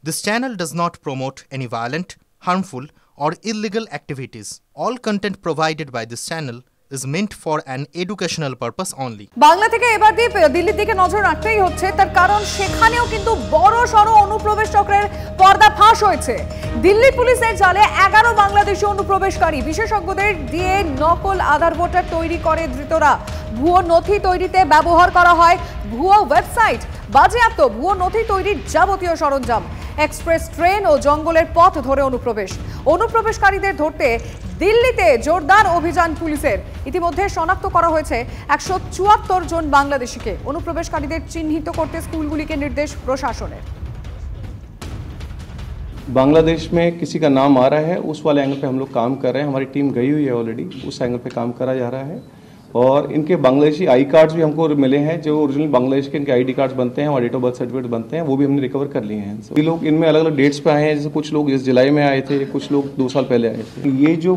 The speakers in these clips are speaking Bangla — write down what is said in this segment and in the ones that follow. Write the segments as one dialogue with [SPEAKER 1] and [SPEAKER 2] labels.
[SPEAKER 1] This channel does not promote any violent, harmful, or illegal activities. All content provided by this channel is meant for an educational purpose only.
[SPEAKER 2] Bangla থেকে এবার দিল্লির দিকে নজর রাখতেই হচ্ছে, তার কারণ সেখানেও কিন্তু বড় সড় অনুপ্রবেশ চক্রের পর্দা ফাঁস হয়েছে। দিল্লি পুলিশের জালে 11 বাংলাদেশি অনুপ্রবেশকারী। বিশেষজ্ঞদের দিয়ে নকল আধার ভোটার তৈরি করে ধৃতরা। ভুয়ো নথি তৈরিতে ব্যবহার করা হয় ভুয়ো ওয়েবসাইট। বাজেয়াপ্ত ভুয়ো নথি তৈরির যাবতীয় সরঞ্জাম। এক্সপ্রেস ট্রেন ও জঙ্গলের পথ ধরে অনুপ্রবেশকারীদের ধরতে দিল্লিতে জোরদার অভিযান পুলিশের। ইতিমধ্যে শনাক্ত করা হয়েছে 174 জন বাংলাদেশিকে। অনুপ্রবেশকারীদের চিহ্নিত করতে স্কুলগুলিকে নির্দেশ প্রশাসনের।
[SPEAKER 3] बांग्लादेश में किसी का नाम आ रहा है, उस वाले एंगल पे हम लोग काम कर रहे हैं। हमारी टीम गई हुई है ऑलरेडी, उस एंगल पे काम करा जा रहा है। और इनके बांग्लादेशी आई कार्ड्स भी हमको मिले हैं, जो ओरिजिनल बांग्लादेश के इनके आईडी कार्ड्स बनते हैं और डेट ऑफ बर्थ सर्टिफिकेट बनते हैं, वो भी हमने रिकवर कर लिए हैं। ये लोग इनमें अलग अलग डेट्स पे आए हैं, जैसे कुछ लोग इस जुलाई में आए थे, कुछ लोग 2 साल पहले आए थे। ये जो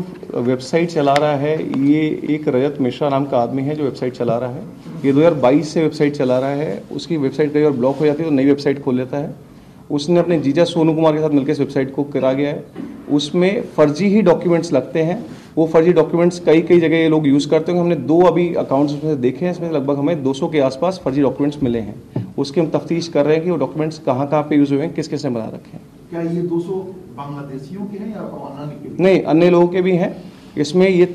[SPEAKER 3] वेबसाइट चला रहा है, ये एक रजत मिश्रा नाम का आदमी है जो वेबसाइट चला रहा है। ये 2022 से वेबसाइट चला रहा है। उसकी वेबसाइट कई बार ब्लॉक हो जाती है तो नई वेबसाइट खोल लेता है। उसने अपने जीजा सोनू कुमार के साथ मिलकर इस वेबसाइट को करा गया है। उसमें फर्जी ही डॉक्यूमेंट्स लगते हैं। वो फर्जी डॉक्यूमेंट्स कई जगह ये लोग यूज़ करते हैं। हमने 2 अभी अकाउंट्स उसमें से देखे हैं, इसमें लगभग हमें 200 के आसपास फर्जी डॉक्यूमेंट्स मिले हैं। उसकी हम तफ्तीश कर रहे हैं कि वो डॉक्यूमेंट्स कहाँ पे यूज़ हुए हैं, किस किस ने बना रखे हैं।
[SPEAKER 4] क्या ये 200 बांग्लादेशियों के हैं या अन्य के?
[SPEAKER 3] नहीं, अन्य लोगों के भी हैं। इसमें ये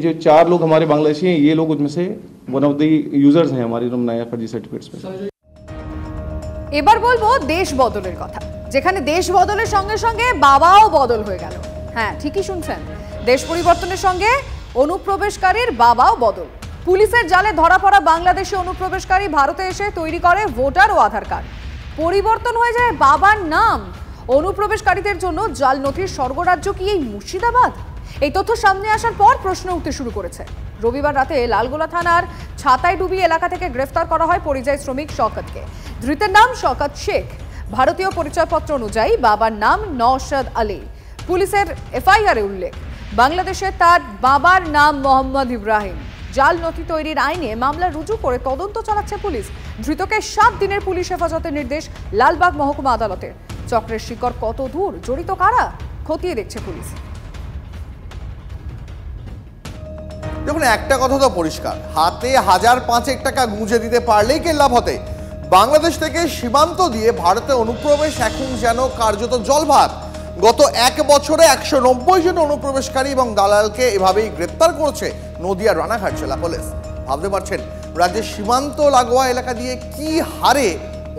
[SPEAKER 3] जो 4 लोग हमारे बांग्लादेशी हैं, ये लोग उनमें से वन ऑफ द यूजर्स हैं हमारी नया फर्जी सर्टिफिकेट्स में।
[SPEAKER 2] এবার বলবো দেশ বদলের কথা, যেখানে দেশ বদলের সঙ্গে সঙ্গে বাবাও বদল হয়ে গেল। হ্যাঁ, ঠিকই শুনছেন, দেশ পরিবর্তনের সঙ্গে অনুপ্রবেশকারীর বাবাও বদল। পুলিশের জালে ধরা পড়া বাংলাদেশি অনুপ্রবেশকারী ভারতে এসে তৈরি করে ভোটার ও আধার কার্ড। পরিবর্তন হয়ে যায় বাবার নাম। অনুপ্রবেশকারীদের জন্য জাল নথির স্বর্গরাজ্য কি এই মুর্শিদাবাদ? এই তথ্য সামনে আসার পর প্রশ্ন উঠতে শুরু করেছে। রবিবার রাতে লালগোলা থানার ছাতাইডুবি এলাকা থেকে গ্রেফতার করা হয় পরিযায়ী শ্রমিক শওকতকে। ধৃতের নাম শওকত শেখ। ভারতীয় পরিচয়পত্র অনুযায়ী বাবার নাম নওশাদ আলী। পুলিশের এফআইআরে উল্লেখ, বাংলাদেশে তার বাবার নাম মোহাম্মদ ইব্রাহিম। জাল নথি তৈরির আইনে মামলা রুজু করে তদন্ত চালাচ্ছে পুলিশ। ধৃতকে 7 দিনের পুলিশ হেফাজতের নির্দেশ লালবাগ মহকুমা আদালতের। চক্রের শিকড় কত দূর, জড়িত কারা, খতিয়ে দেখছে পুলিশ।
[SPEAKER 5] দেখুন, একটা কথা তো পরিষ্কার, হাতে 1005 টাকা গুঁজে দিতে পারলেই কে লাভ হতে। বাংলাদেশ থেকে সীমান্ত দিয়ে ভারতে অনুপ্রবেশ এখন যেন কার্যত জলভাত। গত 1 বছরে 190 জন অনুপ্রবেশকারী এবং দালালকে এভাবেই গ্রেপ্তার করেছে নদিয়ার রানাঘাট জেলা পুলিশ। ভাবতে পারছেন রাজ্যের সীমান্ত লাগোয়া এলাকা দিয়ে কি হারে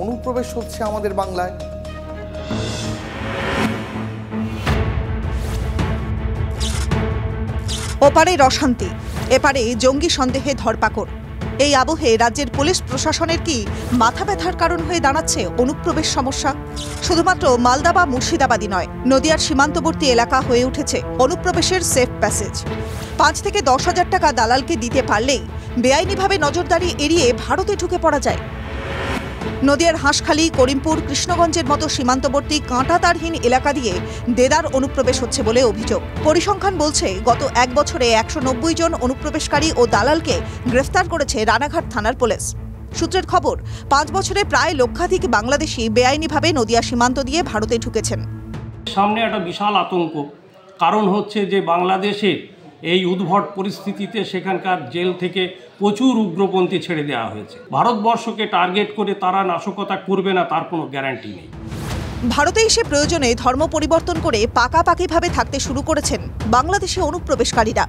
[SPEAKER 5] অনুপ্রবেশ হচ্ছে আমাদের বাংলায়।
[SPEAKER 6] ওপারে অশান্তি, এপারে জঙ্গি সন্দেহে ধরপাকড়। এই আবহে রাজ্যের পুলিশ প্রশাসনের কি মাথা ব্যথার কারণ হয়ে দাঁড়াচ্ছে অনুপ্রবেশ সমস্যা? শুধুমাত্র মালদা বা মুর্শিদাবাদী নয়, নদিয়ার সীমান্তবর্তী এলাকা হয়ে উঠেছে অনুপ্রবেশের সেফ প্যাসেজ। 5 থেকে 10 হাজার টাকা দালালকে দিতে পারলেই বেআইনিভাবে নজরদারি এড়িয়ে ভারতে ঢুকে পড়া যায়। নদিয়ার হাঁসখালি, করিমপুর, কৃষ্ণগঞ্জের মতো সীমান্তবর্তী কাঁটাতারহীন এলাকা দিয়ে দেদার অনুপ্রবেশ হচ্ছে বলে অভিযোগ। পরিসংখ্যান বলছে, গত 1 বছরে 190 জন অনুপ্রবেশকারী ও দালালকে গ্রেফতার করেছে রানাঘাট থানার পুলিশ। সূত্রের খবর, 5 বছরে প্রায় লক্ষাধিক বাংলাদেশি বেআইনিভাবে নদিয়া সীমান্ত দিয়ে ভারতে ঢুকেছেন।
[SPEAKER 7] সামনে একটা বিশাল আতঙ্ক, কারণ হচ্ছে যে বাংলাদেশে এই উদ্ভট পরিস্থিতিতে সেখানকার জেল থেকে প্রচুর উগ্রপন্থী ছেড়ে দেওয়া হয়েছে। ভারতবর্ষকে টার্গেট করে তারা নাশকতা করবে না তার কোনো গ্যারান্টি নেই।
[SPEAKER 6] ভারতে এসে প্রয়োজনে ধর্ম পরিবর্তন করে পাকাপাকিভাবে থাকতে শুরু করেছেন বাংলাদেশি অনুপ্রবেশকারীরা।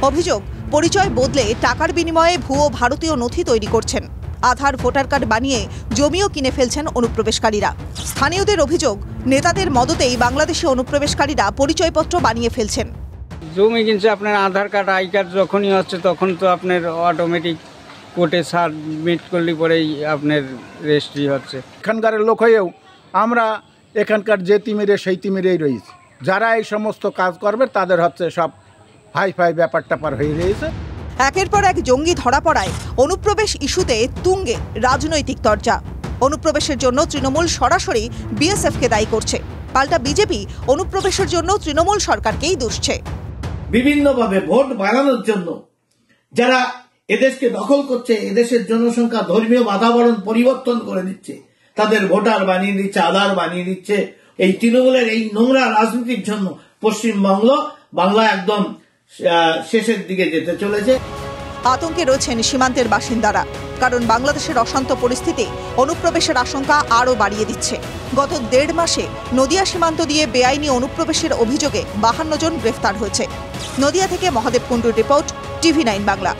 [SPEAKER 6] অভিযোগ, পরিচয় বদলে টাকার বিনিময়ে ভুয়ো ভারতীয় নথি তৈরি করছেন। আধার ভোটার কার্ড বানিয়ে জমিও কিনে ফেলছেন অনুপ্রবেশকারীরা। স্থানীয়দের অভিযোগ, নেতাদের মদতেই বাংলাদেশি অনুপ্রবেশকারীরা পরিচয়পত্র বানিয়ে ফেলছেন।
[SPEAKER 8] জমি কিনছে, আপনার আধার কার্ড, আই কার্ড যখনই হচ্ছে তখন তো আপনার অটোমেটিক কোর্টে সাবমিট করলে পরেই আপনার রেজিস্ট্রি হচ্ছে।
[SPEAKER 4] এখানকার লোক হয়েও আমরা এখানকার যে তিমিরে সেই তিমিরেই রয়েছি। যারা এই সমস্ত কাজ করবে তাদের হচ্ছে সব হাই ব্যাপার ট্যাপার হয়ে রয়েছে।
[SPEAKER 6] একের পর এক জঙ্গি ধরা পড়ায় অনুপ্রবেশ ইস্যুতে তুঙ্গে রাজনৈতিক চর্চা। অনুপ্রবেশের জন্য তৃণমূল সরাসরি বিএসএফকে দায়ী করছে, পাল্টা বিজেপি অনুপ্রবেশের জন্য তৃণমূল সরকারকেই দুষছে।
[SPEAKER 9] বিভিন্নভাবে ভোট বাড়ানোর জন্য যারা এদেশকে দখল করছে, এদেশের জনসংখ্যা ধর্মীয় বাতাবরণ পরিবর্তন করে দিচ্ছে, তাদের ভোটার বানিয়ে দিচ্ছে, আধার বানিয়ে দিচ্ছে। এই তৃণমূলের এই নোংরা রাজনীতির জন্য বাংলা একদম শেষের দিকে যেতে চলেছে।
[SPEAKER 6] আতঙ্কে রয়েছেন সীমান্তের বাসিন্দারা, কারণ বাংলাদেশের অশান্ত পরিস্থিতি অনুপ্রবেশের আশঙ্কা আরও বাড়িয়ে দিচ্ছে। গত 1.5 মাসে নদিয়া সীমান্ত দিয়ে বেআইনি অনুপ্রবেশের অভিযোগে 52 জন গ্রেফতার হয়েছে। নদিয়া থেকে মহাদেব কুণ্ডুর রিপোর্ট, TV9 বাংলা।